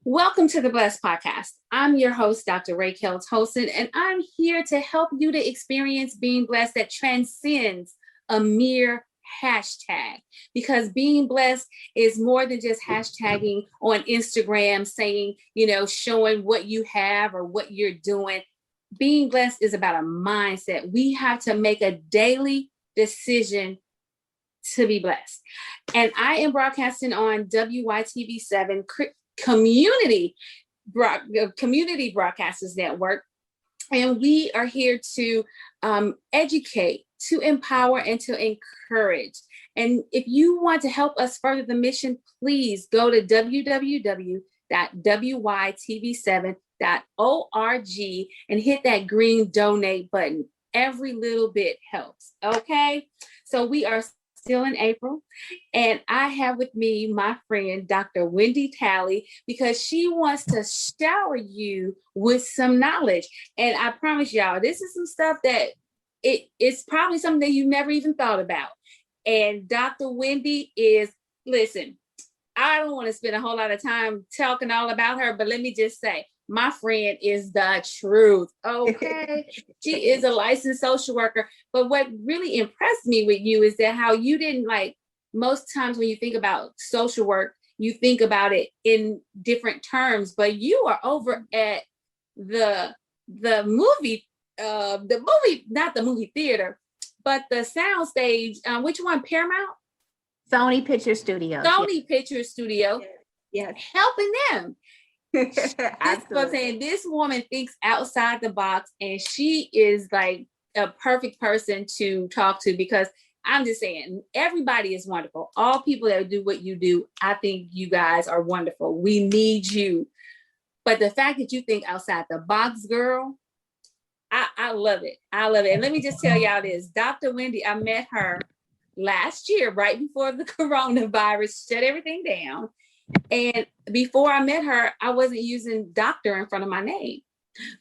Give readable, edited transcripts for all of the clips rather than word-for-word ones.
Welcome to the Blessed Podcast. I'm your host, Dr. Raquel Tolson, and I'm here to help you to experience being blessed that transcends a mere hashtag. Because being blessed is more than just hashtagging on Instagram, saying, showing what you have or what you're doing. Being blessed is about a mindset. We have to make a daily decision to be blessed. And I am broadcasting on WYTV7 Community Broadcasters Network. And we are here to educate, to empower, and to encourage. And if you want to help us further the mission, please go to www.wytv7.org and hit that green donate button. Every little bit helps. Okay. So we are still in April, and I have with me my friend, Dr. Wendy Talley, because she wants to shower you with some knowledge. And I promise y'all, this is some stuff that it's probably something that you never even thought about. And Dr. Wendy listen, I don't want to spend a whole lot of time talking all about her, but let me just say, my friend is the truth. Okay. She is a licensed social worker. But what really impressed me with you is that how you didn't most times when you think about social work, you think about it in different terms, but you are over at the movie, not the movie theater, but the sound stage. Which one? Paramount? Sony Picture Studio. Picture Studio. Yes. Helping them. This woman thinks outside the box, and she is like a perfect person to talk to, because I'm just saying, everybody is wonderful. All people that do what you do, I think you guys are wonderful. We need you. But the fact that you think outside the box, girl, I love it. I love it. And let me just tell y'all this, Dr. Wendy, I met her last year, right before the coronavirus shut everything down. And before I met her, I wasn't using doctor in front of my name.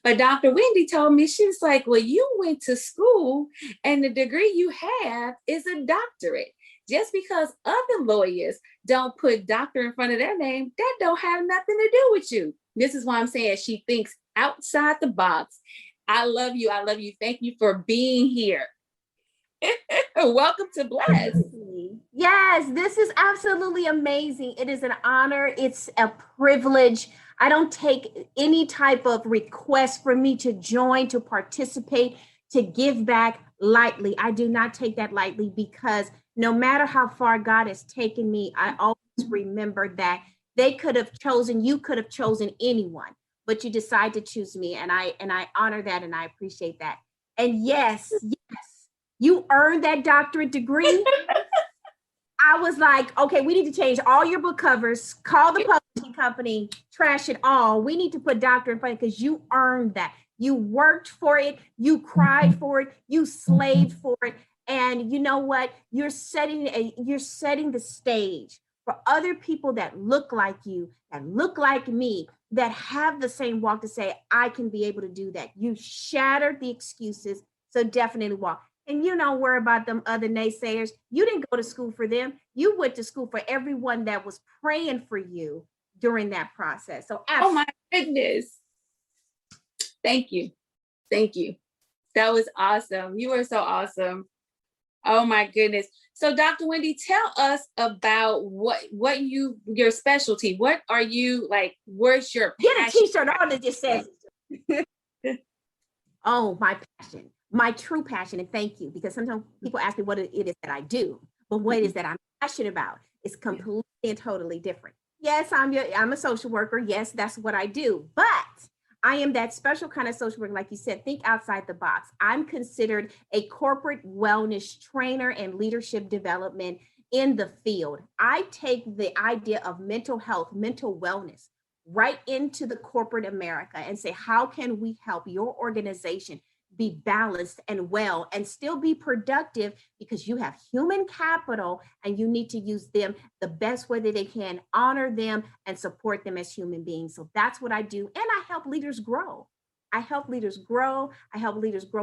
But Dr. Wendy told me, she was like, well, you went to school and the degree you have is a doctorate. Just because other lawyers don't put doctor in front of their name, that don't have nothing to do with you. This is why I'm saying she thinks outside the box. I love you. I love you. Thank you for being here. Welcome to Bless. Yes, this is absolutely amazing. It is an honor. It's a privilege. I don't take any type of request for me to join, to participate, to give back lightly. I do not take that lightly, because no matter how far God has taken me, I always remember that you could have chosen anyone, but you decide to choose me. And I honor that, and I appreciate that. And yes, you earned that doctorate degree. I was like, okay, we need to change all your book covers, call the publishing company, trash it all. We need to put doctor in front, because you earned that. You worked for it. You cried for it. You slaved for it. And you know what? You're setting the stage for other people that look like you, that look like me, that have the same walk, to say, I can be able to do that. You shattered the excuses. So definitely walk. And you don't worry about them other naysayers. You didn't go to school for them. You went to school for everyone that was praying for you during that process. So, oh my goodness. Thank you. Thank you. That was awesome. You were so awesome. Oh my goodness. So Dr. Wendy, tell us about what your specialty. What are you like? Where's your passion? Get a t-shirt on that just says, oh, my passion. My true passion, and thank you, because sometimes people ask me what it is that I do, but what it is that I'm passionate about is completely and totally different. Yes, I'm a social worker. Yes, that's what I do, but I am that special kind of social worker, like you said, think outside the box. I'm considered a corporate wellness trainer and leadership development in the field. I take the idea of mental health, mental wellness right into the corporate America and say, how can we help your organization be balanced and well and still be productive, because you have human capital and you need to use them the best way that they can, honor them and support them as human beings. So that's what I do. And I help leaders grow. I help leaders grow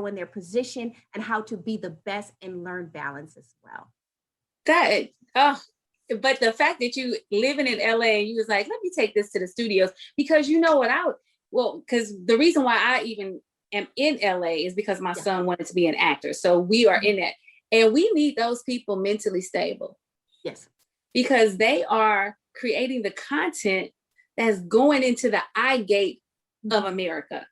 in their position and how to be the best and learn balance as well. But the fact that you living in LA and you was like, let me take this to the studios, because you know what because the reason why I even am in LA is because my son wanted to be an actor. So we are in that. And we need those people mentally stable. Yes. Because they are creating the content that's going into the eye gate of America.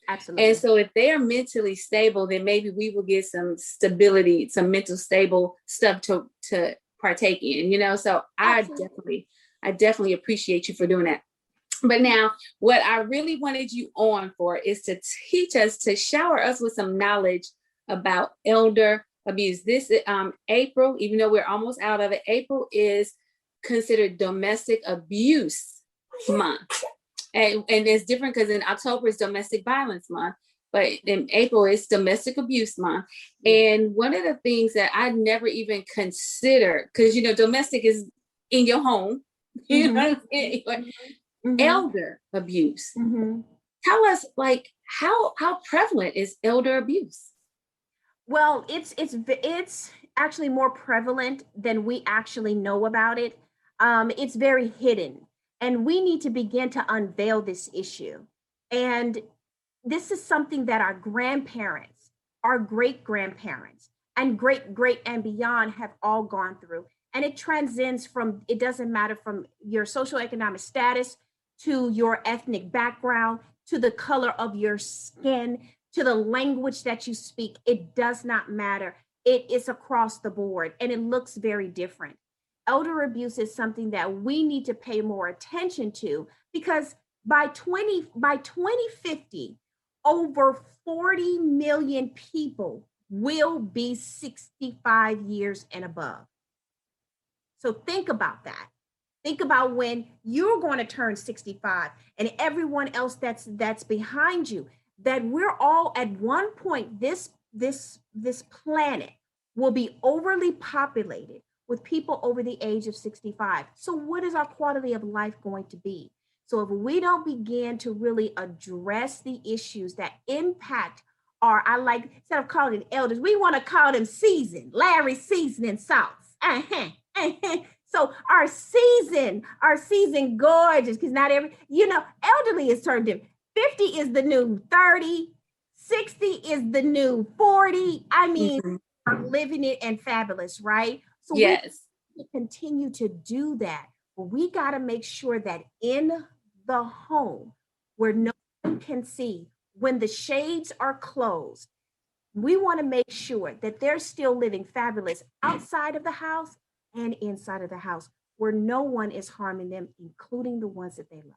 Absolutely. And so if they are mentally stable, then maybe we will get some stability, some mental stable stuff to partake in, So Absolutely. I definitely appreciate you for doing that. But now what I really wanted you on for is to teach us, to shower us with some knowledge about elder abuse. This April, even though we're almost out of it, April is considered domestic abuse month. And it's different because in October is domestic violence month, but in April it's domestic abuse month. And one of the things that I never even considered, because domestic is in your home, elder abuse. Tell us, like, how prevalent is elder abuse? Well, it's actually more prevalent than we actually know about it. It's very hidden, and we need to begin to unveil this issue. And this is something that our grandparents, our great grandparents, and great and beyond have all gone through. And it transcends from, it doesn't matter from your socioeconomic status to your ethnic background, to the color of your skin, to the language that you speak. It does not matter. It is across the board, and it looks very different. Elder abuse is something that we need to pay more attention to, because by 2050, over 40 million people will be 65 years and above. So think about that. Think about when you're going to turn 65 and everyone else that's behind you, that we're all at one point, this planet will be overly populated with people over the age of 65. So what is our quality of life going to be? So if we don't begin to really address the issues that impact I like, instead of calling it elders, we want to call them seasoned, Larry seasoning salts. So our seasoned gorgeous, because not every, elderly is turned different. 50 is the new 30, 60 is the new 40. I mean, we're living it and fabulous, right? So yes, we continue to do that. But we got to make sure that in the home where no one can see, when the shades are closed, we want to make sure that they're still living fabulous outside of the house and inside of the house, where no one is harming them, including the ones that they love.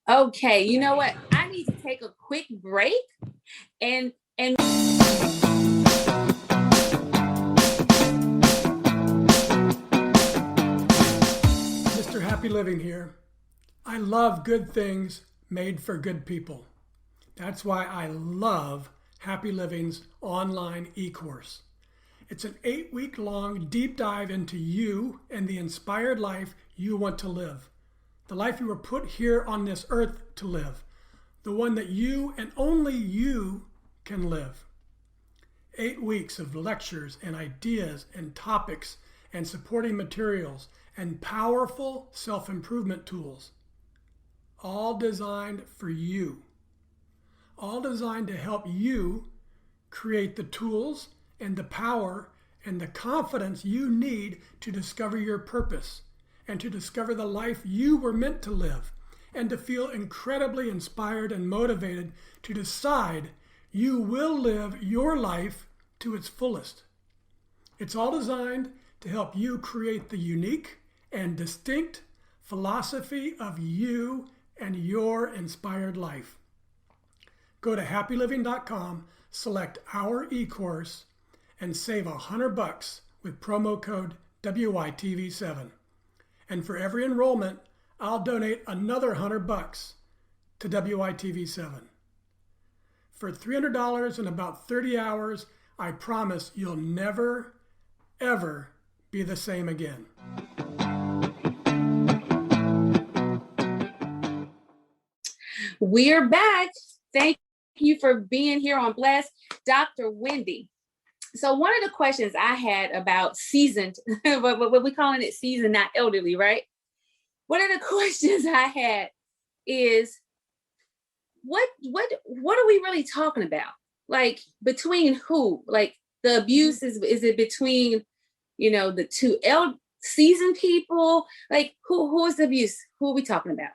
Okay, you know what? I need to take a quick break and Mr. Happy Living here. I love good things made for good people. That's why I love Happy Living's online e-course. It's an 8-week-long deep dive into you and the inspired life you want to live. The life you were put here on this earth to live. The one that you and only you can live. 8 weeks of lectures and ideas and topics and supporting materials and powerful self-improvement tools. All designed for you. All designed to help you create the tools and the power and the confidence you need to discover your purpose and to discover the life you were meant to live, and to feel incredibly inspired and motivated to decide you will live your life to its fullest. It's all designed to help you create the unique and distinct philosophy of you and your inspired life. Go to happyliving.com, select our e-course, and save $100 with promo code WITV7. And for every enrollment, I'll donate another $100 to WITV7. For $300 and about 30 hours, I promise you'll never, ever be the same again. We're back. Thank you for being here on Blast. Dr. Wendy, So one of the questions I had about seasoned, what we calling it seasoned, not elderly, right? One of the questions I had is what are we really talking about? Like between who? Like the abuse is it between, the two seasoned people? Like who is the abuse? Who are we talking about?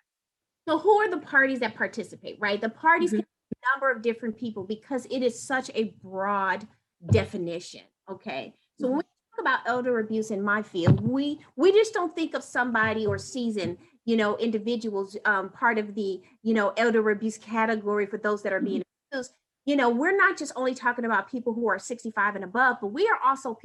So who are the parties that participate, right? The parties Mhm. can be a number of different people because it is such a broad definition. Okay. So when we talk about elder abuse in my field, we just don't think of somebody or seasoned, individuals part of the, elder abuse category for those that are being abused. We're not just only talking about people who are 65 and above, but we are also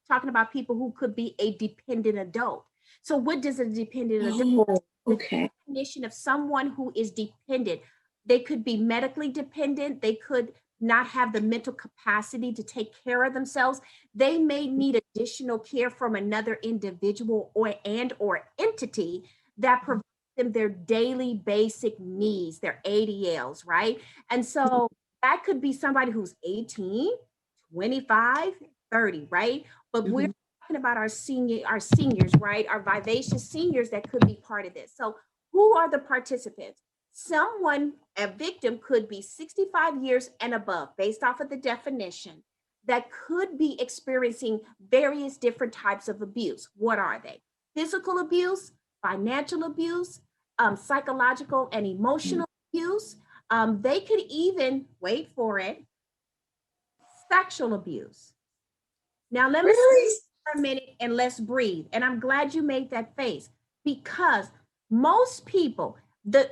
talking about people who could be a dependent adult. So what does a dependent adult? Oh, The okay. definition of someone who is dependent. They could be medically dependent. They could not have the mental capacity to take care of themselves. They may need additional care from another individual or entity that provides them their daily basic needs, their ADLs, right? And so that could be somebody who's 18, 25, 30, right? But we're Mhm. talking about our seniors, right? Our vivacious seniors that could be part of this. So who are the participants? A victim could be 65 years and above, based off of the definition, that could be experiencing various different types of abuse. What are they? Physical abuse, financial abuse, psychological and emotional abuse. They could even, wait for it, sexual abuse. Now, let me Really? for a minute and let's breathe. And I'm glad you made that face because most people, the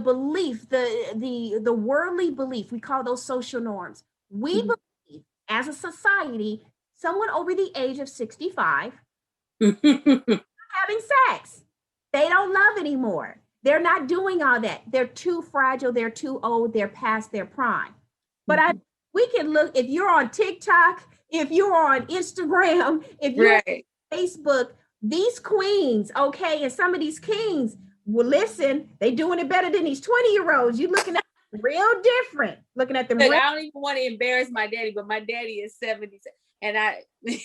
belief, the worldly belief, we call those social norms. We Mhm. believe as a society, someone over the age of 65 having sex. They don't love anymore. They're not doing all that. They're too fragile. They're too old. They're past their prime. But we can look, if you're on TikTok, if you're on Instagram, if you're Right. on Facebook, these queens, okay, and some of these kings, well, listen, they doing it better than these 20-year-olds. You looking at them real different. Looking at them Look, real, I don't even want to embarrass my daddy, but my daddy is 70, and I. okay,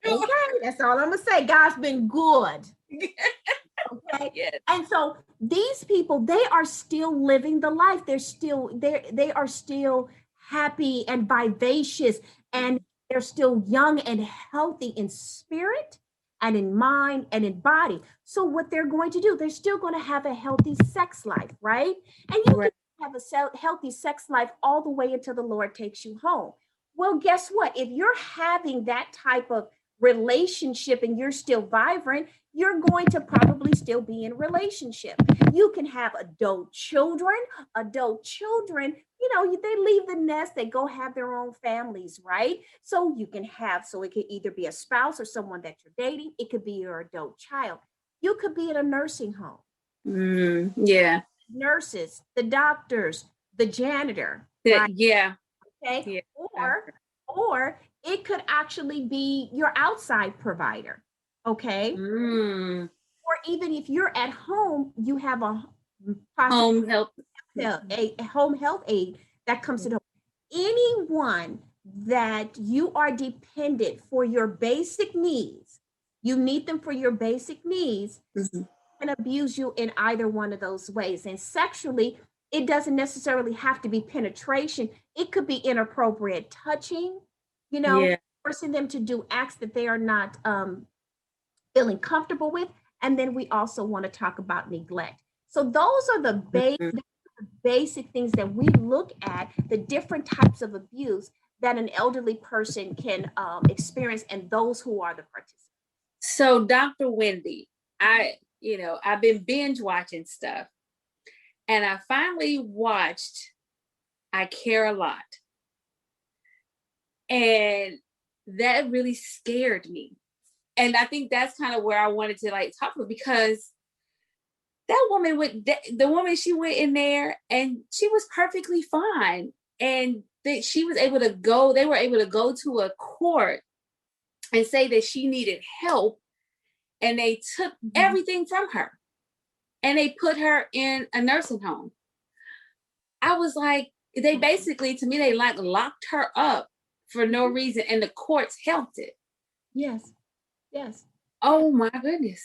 okay. That's all I'm gonna say. God's been good. Okay. Yes. And so these people, they are still living the life. They are still happy and vivacious, and they're still young and healthy in spirit and in mind and in body. So what they're going to do, they're still going to have a healthy sex life, right? And you Right. can have a healthy sex life all the way until the Lord takes you home. Well, guess what? If you're having that type of relationship and you're still vibrant, you're going to probably still be in a relationship. You can have adult children. They leave the nest, they go have their own families, right? So it could either be a spouse or someone that you're dating. It could be your adult child. You could be in a nursing home. Yeah. Nurses, the doctors, the janitor, right? Yeah. Okay. Yeah. Or it could actually be your outside provider. Okay. Mm. Or even if you're at home, you have a possible Home health. a home health aide that comes to the home. Anyone that you are dependent for your basic needs, you need them for your basic needs, Mhm. can abuse you in either one of those ways. And sexually, it doesn't necessarily have to be penetration. It could be inappropriate touching, Yeah. forcing them to do acts that they are not feeling comfortable with. And then we also want to talk about neglect. So those are the Mhm. basic things that we look at, the different types of abuse that an elderly person can experience, and those who are the participants. So, Dr. Wendy, I've been binge watching stuff, and I finally watched I Care a Lot. And that really scared me. And I think that's kind of where I wanted to like talk about, because that woman the woman, she went in there and she was perfectly fine. And she was able to go, they were able to go to a court and say that she needed help. And they took everything from her and they put her in a nursing home. I was like, they basically, to me, they like locked her up for no reason, and the courts helped it. Yes. Yes. Oh my goodness.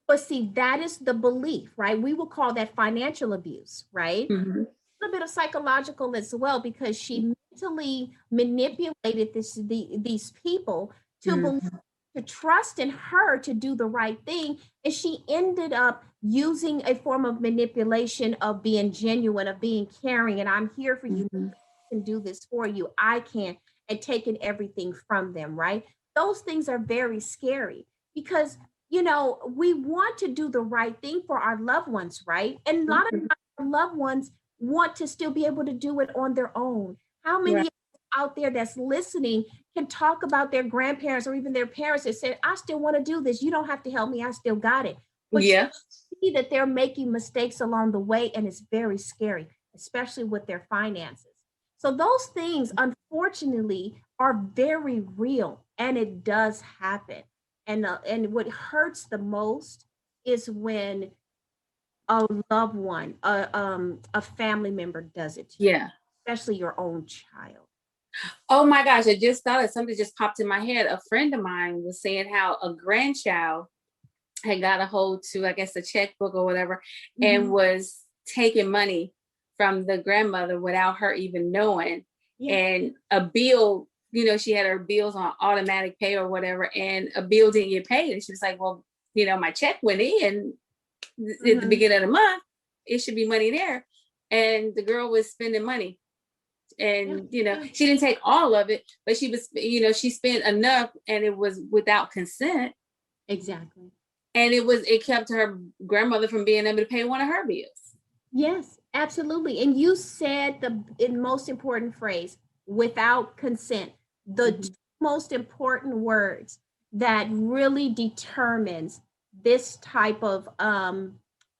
But see, that is the belief, right? We will call that financial abuse, right? Mhm. A little bit of psychological as well, because she mentally manipulated these people to believe, Mhm. to trust in her to do the right thing, and she ended up using a form of manipulation of being genuine, of being caring, and I'm here for you. Mhm. I can do this for you. I can, and taking everything from them, right? Those things are very scary because we want to do the right thing for our loved ones, right? And a lot of Mhm. times our loved ones want to still be able to do it on their own. How many Right. out there that's listening can talk about their grandparents or even their parents that said, I still want to do this. You don't have to help me. I still got it. But you Yeah. see that they're making mistakes along the way, and it's very scary, especially with their finances. So those things, unfortunately, are very real, and it does happen. And what hurts the most is when a loved one, a family member does it to you, Yeah. especially your own child. Oh my gosh, I just thought of something just popped in my head. A friend of mine was saying how a grandchild had got a hold to, I guess, a checkbook or whatever, and Mhm. was taking money from the grandmother without her even knowing. Yeah. And a bill, she had her bills on automatic pay or whatever, and a bill didn't get paid. And she was like, well, my check went in at the Mhm. beginning of the month. It should be money there. And the girl was spending money. Yeah. And Yeah. she didn't take all of it, but she was, she spent enough, and it was without consent, Exactly. and it kept her grandmother from being able to pay one of her bills. Yes, absolutely. And you said the most important phrase, without consent. The two Mhm. most important words that really determines this type of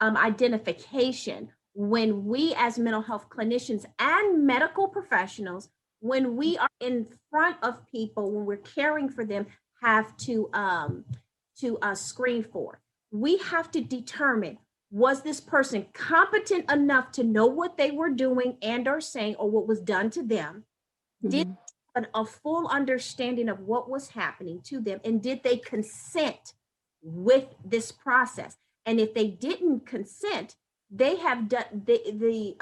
identification when we as mental health clinicians and medical professionals, when we are in front of people, when we're caring for them, have to screen for. We have to determine, was this person competent enough to know what they were doing and or saying, or what was done to them? Did Mhm. a full understanding of what was happening to them, and did they consent with this process? And if they didn't consent, they have done the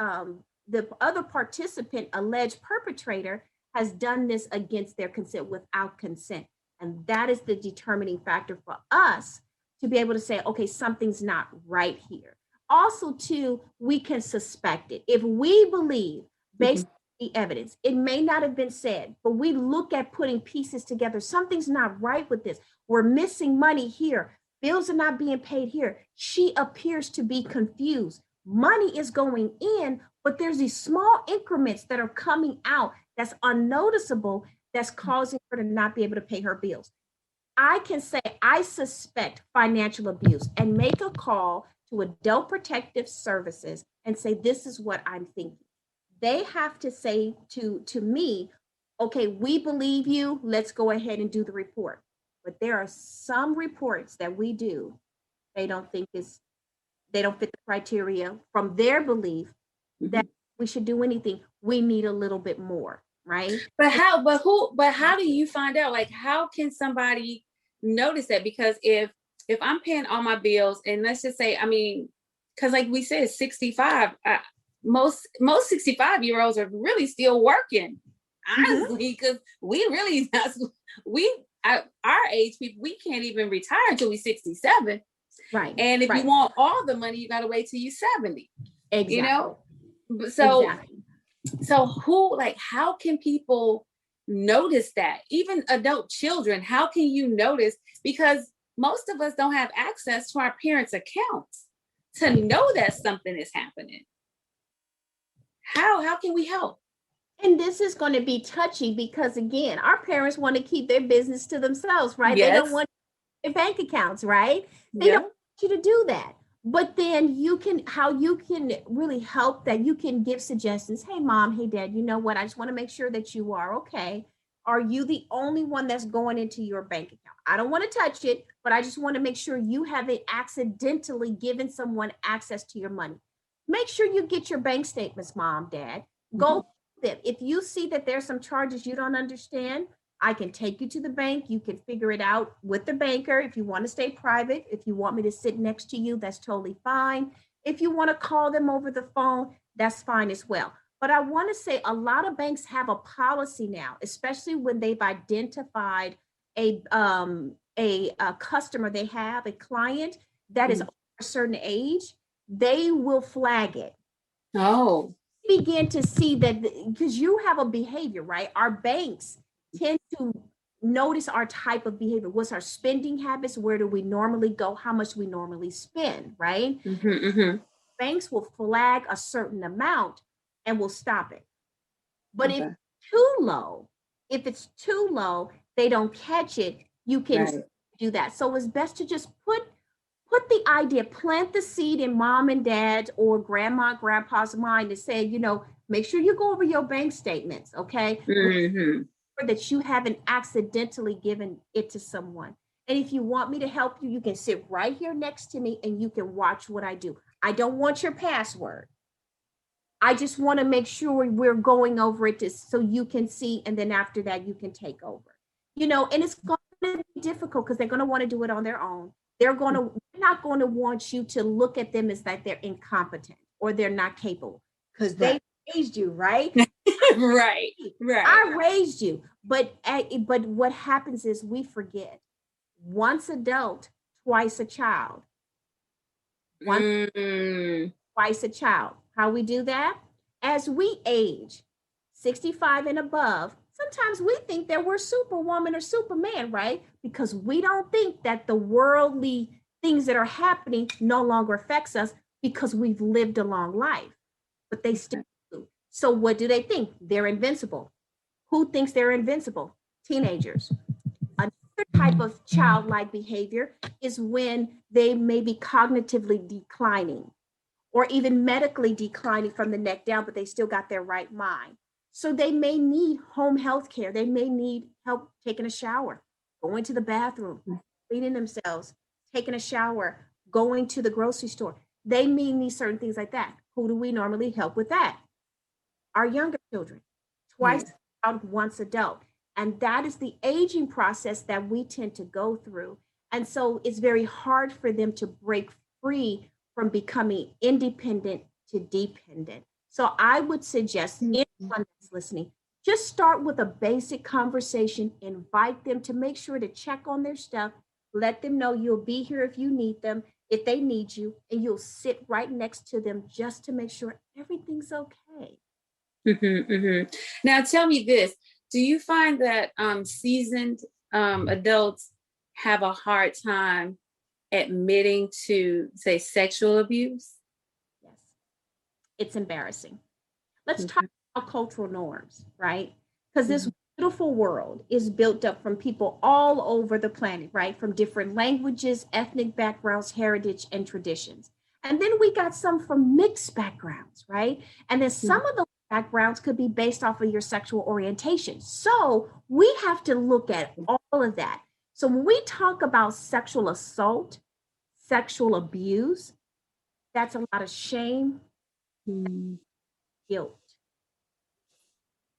other participant, alleged perpetrator, has done this against their consent, without consent. And that is the determining factor for us to be able to say, okay, something's not right here. Also, too, we can suspect it if we believe, based Mhm. the evidence. It may not have been said, but we look at putting pieces together. Something's not right with this. We're missing money here. Bills are not being paid here. She appears to be confused. Money is going in, but there's these small increments that are coming out that's unnoticeable, that's causing her to not be able to pay her bills. I can say, I suspect financial abuse, and make a call to Adult Protective Services and say, this is what I'm thinking. They have to say to me, okay, we believe you, let's go ahead and do the report. But there are some reports that we do, they don't think is they don't fit the criteria from their belief that Mhm. we should do anything. We need a little bit more, right? But how do you find out? Like, how can somebody notice that? Because if I'm paying all my bills, and let's just say, I mean, because like we said, 65, most 65-year-olds are really still working, Mhm. honestly, because we really our age people, we can't even retire until we're 67. Right, And if you right. want all the money, you got to wait till you're 70. You Exactly. know, so Exactly. how can people notice that? Even adult children, how can you notice? Because most of us don't have access to our parents' accounts to know that something is happening. How can we help? And this is going to be touchy because, again, our parents want to keep their business to themselves, right? They don't Yes. want their bank accounts, right? They don't Yeah. want you to do that. But then how you can really help that, you can give suggestions. Hey, mom, hey, dad, you know what? I just want to make sure that you are okay. Are you the only one that's going into your bank account? I don't want to touch it, but I just want to make sure you haven't accidentally given someone access to your money. Make sure you get your bank statements, mom, dad. Mhm. Go them. If you see that there's some charges you don't understand, I can take you to the bank. You can figure it out with the banker. If you want to stay private, if you want me to sit next to you, that's totally fine. If you want to call them over the phone, that's fine as well. But I want to say a lot of banks have a policy now, especially when they've identified a customer they have, a client that is over a certain age, they will flag it. Oh, Begin to see that because you have a behavior, right? Our banks tend to notice our type of behavior. What's our spending habits? Where do we normally go? How much we normally spend, right? Banks will flag a certain amount and will stop it. But Okay. if it's too low, they don't catch it, you can Right. do that. So it's best to just put the idea, plant the seed in mom and dad's or grandma, grandpa's mind to say, make sure you go over your bank statements, okay? Mm-hmm. That you haven't accidentally given it to someone. And if you want me to help you, you can sit right here next to me and you can watch what I do. I don't want your password. I just want to make sure we're going over it so you can see, and then after that, you can take over. And it's going to be difficult because they're going to want to do it on their own. They're not going to want you to look at them as like they're incompetent or they're not capable because they raised you, right? Right. I raised you. But what happens is we forget. Once adult, twice a child. Twice a child. How we do that? As we age, 65 and above, sometimes we think that we're Superwoman or Superman, right? Because we don't think that the worldly things that are happening no longer affects us because we've lived a long life. But they still do. So what do they think? They're invincible. Who thinks they're invincible? Teenagers. Another type of childlike behavior is when they may be cognitively declining or even medically declining from the neck down, but they still got their right mind. So they may need home health care. They may need help taking a shower, going to the bathroom, cleaning themselves, taking a shower, going to the grocery store. They may need certain things like that. Who do we normally help with that? Our younger children, twice out, once adult. And that is the aging process that we tend to go through. And so it's very hard for them to break free from becoming independent to dependent. So I would suggest anyone that's listening, just start with a basic conversation, invite them to make sure to check on their stuff, let them know you'll be here if you need them, if they need you, and you'll sit right next to them just to make sure everything's okay. Now tell me this, do you find that seasoned adults have a hard time admitting to, say, sexual abuse? Yes, it's embarrassing. Let's talk about cultural norms, right? Because this beautiful world is built up from people all over the planet, right? From different languages, ethnic backgrounds, heritage, and traditions. And then we got some from mixed backgrounds, right? And then some of those backgrounds could be based off of your sexual orientation. So we have to look at all of that. So when we talk about sexual assault, sexual abuse, that's a lot of shame, guilt.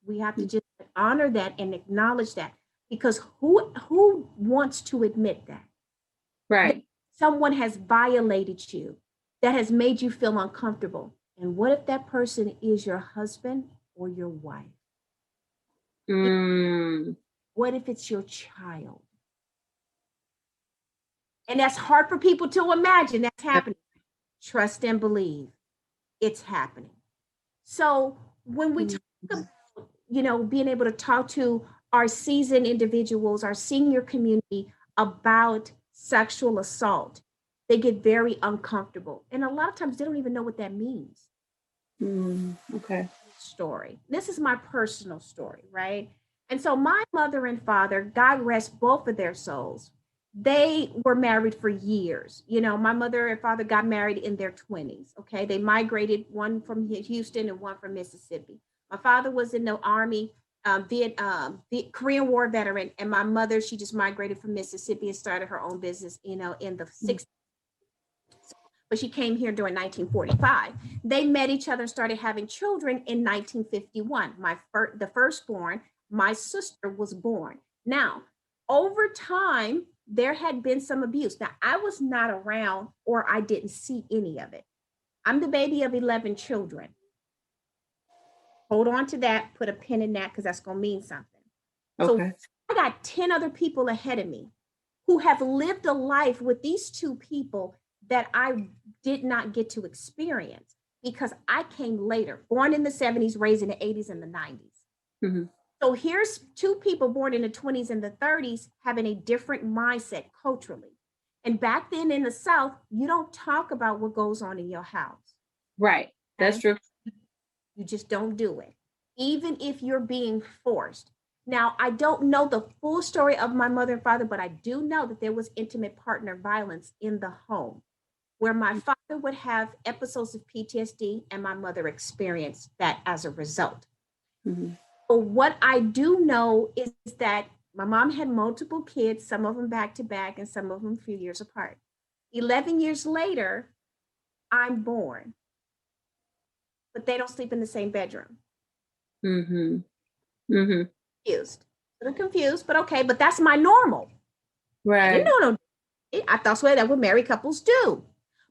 We have to just honor that and acknowledge that, because who wants to admit that? Right. That someone has violated you, that has made you feel uncomfortable. And what if that person is your husband or your wife? What if it's your child? And that's hard for people to imagine that's happening. Trust and believe it's happening. So when we talk about, being able to talk to our seasoned individuals, our senior community about sexual assault, they get very uncomfortable. And a lot of times they don't even know what that means. Okay. Story. This is my personal story, right? And so my mother and father, God rest both of their souls, they were married for years. My mother and father got married in their 20s. Okay. They migrated, one from Houston and one from Mississippi. My father was in the Army, the Korean War veteran. And my mother, she just migrated from Mississippi and started her own business, in the 60s. but she came here during 1945. They met each other and started having children in 1951. The firstborn, my sister, was born. Now, over time, there had been some abuse. Now, I was not around or I didn't see any of it. I'm the baby of 11 children. Hold on to that, put a pin in that because that's going to mean something. Okay. So I got 10 other people ahead of me who have lived a life with these two people that I did not get to experience because I came later, born in the 70s, raised in the 80s and the 90s. Mm-hmm. So here's two people born in the 20s and the 30s having a different mindset culturally. And back then in the South, you don't talk about what goes on in your house. Right. That's Okay? true. You just don't do it, even if you're being forced. Now, I don't know the full story of my mother and father, but I do know that there was intimate partner violence in the home where my father would have episodes of PTSD and my mother experienced that as a result. Mm-hmm. But what I do know is that my mom had multiple kids, some of them back to back and some of them a few years apart. 11 years later, I'm born, but they don't sleep in the same bedroom. Mm-hmm. Mm-hmm. Confused. A little confused, but okay, but that's my normal. I Right. didn't know no. I thought so that what married couples do.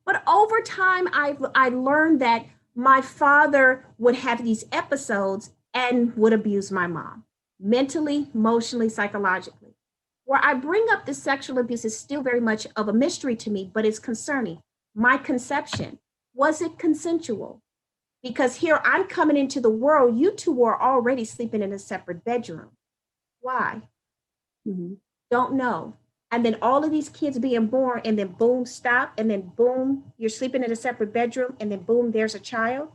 But over time, I learned that my father would have these episodes and would abuse my mom mentally, emotionally, psychologically. Where I bring up the sexual abuse is still very much of a mystery to me, but it's concerning. My conception, was it consensual? Because here I'm coming into the world, you two were already sleeping in a separate bedroom. Why? Mm-hmm. Don't know. And then all of these kids being born, and then boom, stop, and then boom, you're sleeping in a separate bedroom, and then boom, there's a child.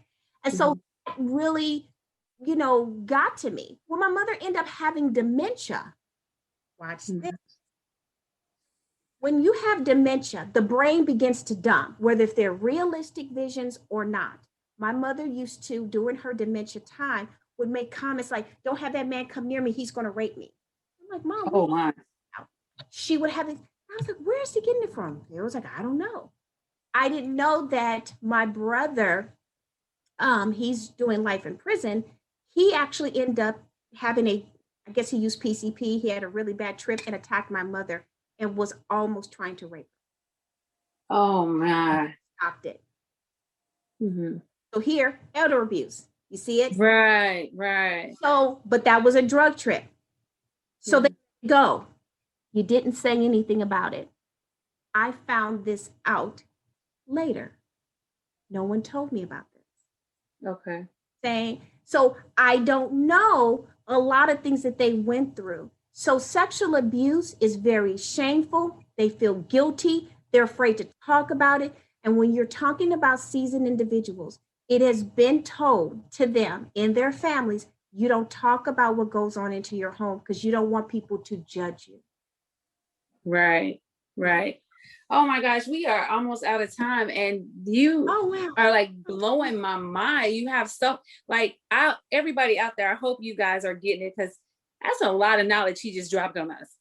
And so that really, got to me. Well, my mother ended up having dementia. Watch this. When you have dementia, the brain begins to dump, whether if they're realistic visions or not. My mother used to, during her dementia time, would make comments like, don't have that man come near me, he's going to rape me. I'm like, Mom, Oh my. she would have it. I was like, where's he getting it from? It was like, I don't know. I didn't know that my brother, he's doing life in prison. He actually ended up having I guess he used PCP. He had a really bad trip and attacked my mother and was almost trying to rape her. Oh my. Stopped it. Mm-hmm. So here, elder abuse. You see it? Right, right. So, but that was a drug trip. So they go. You didn't say anything about it. I found this out later. No one told me about this. Okay. So I don't know a lot of things that they went through. So sexual abuse is very shameful. They feel guilty. They're afraid to talk about it. And when you're talking about seasoned individuals, it has been told to them in their families, you don't talk about what goes on into your home because you don't want people to judge you. Right, right. Oh my gosh, we are almost out of time, and you are like blowing my mind. You have stuff like everybody out there. I hope you guys are getting it because that's a lot of knowledge he just dropped on us.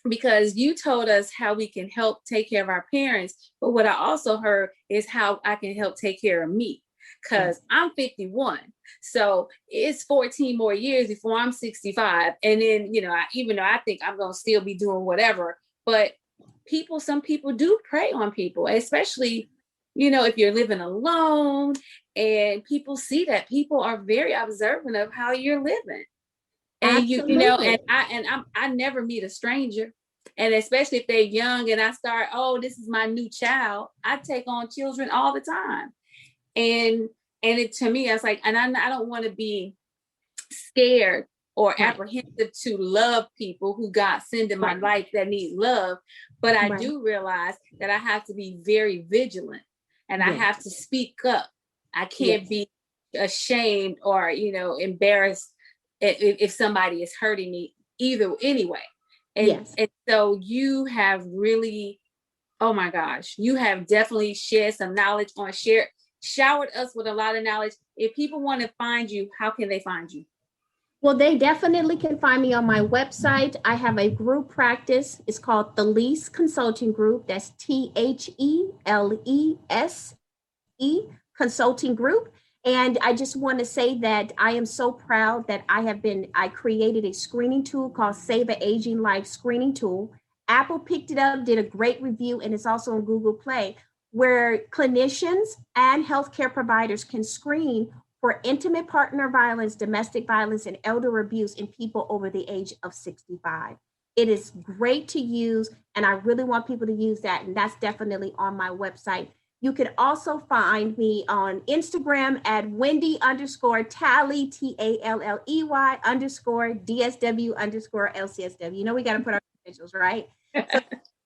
Because you told us how we can help take care of our parents, but what I also heard is how I can help take care of me. Because I'm 51, so it's 14 more years before I'm 65, and then even though I think I'm gonna still be doing whatever, but some people do prey on people, especially if you're living alone, and people see that. People are very observant of how you're living, and I never meet a stranger, and especially if they're young, and I start, oh, this is my new child. I take on children all the time, and it to me, I was like, and I don't want to be scared or apprehensive to love people who God send in my life that need love. But I do realize that I have to be very vigilant, and I have to speak up. I can't be ashamed or, embarrassed if somebody is hurting me anyway. And so you have really, oh my gosh, you have definitely shared some knowledge showered us with a lot of knowledge. If people want to find you, how can they find you? Well, they definitely can find me on my website. I have a group practice. It's called the Lease Consulting Group. That's THELESE Consulting Group. And I just want to say that I am so proud that I created a screening tool called Save an Aging Life Screening Tool. Apple picked it up, did a great review, and it's also on Google Play, where clinicians and healthcare providers can screen for intimate partner violence, domestic violence, and elder abuse in people over the age of 65. It is great to use, and I really want people to use that, and that's definitely on my website. You can also find me on Instagram at Wendy _Talley, TALLEY _DSW _LCSW. You know, we got to put our credentials, right? So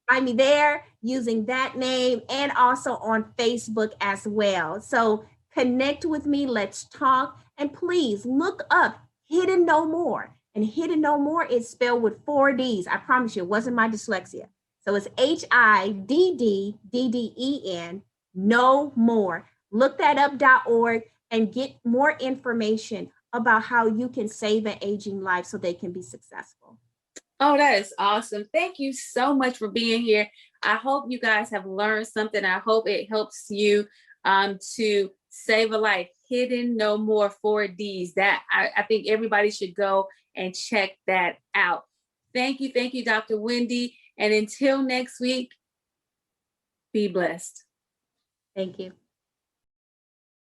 find me there using that name, and also on Facebook as well. So connect with me, let's talk, and please look up Hidden No More. And Hidden No More is spelled with 4 D's. I promise you, it wasn't my dyslexia. So it's HIDDDDEN, No More. Look that up.org and get more information about how you can save an aging life so they can be successful. Oh, that is awesome. Thank you so much for being here. I hope you guys have learned something. I hope it helps you to save a life. Hidden No More, 4 Ds. That I think everybody should go and check that out. Thank you, Dr. Wendy. And until next week, be blessed. Thank you.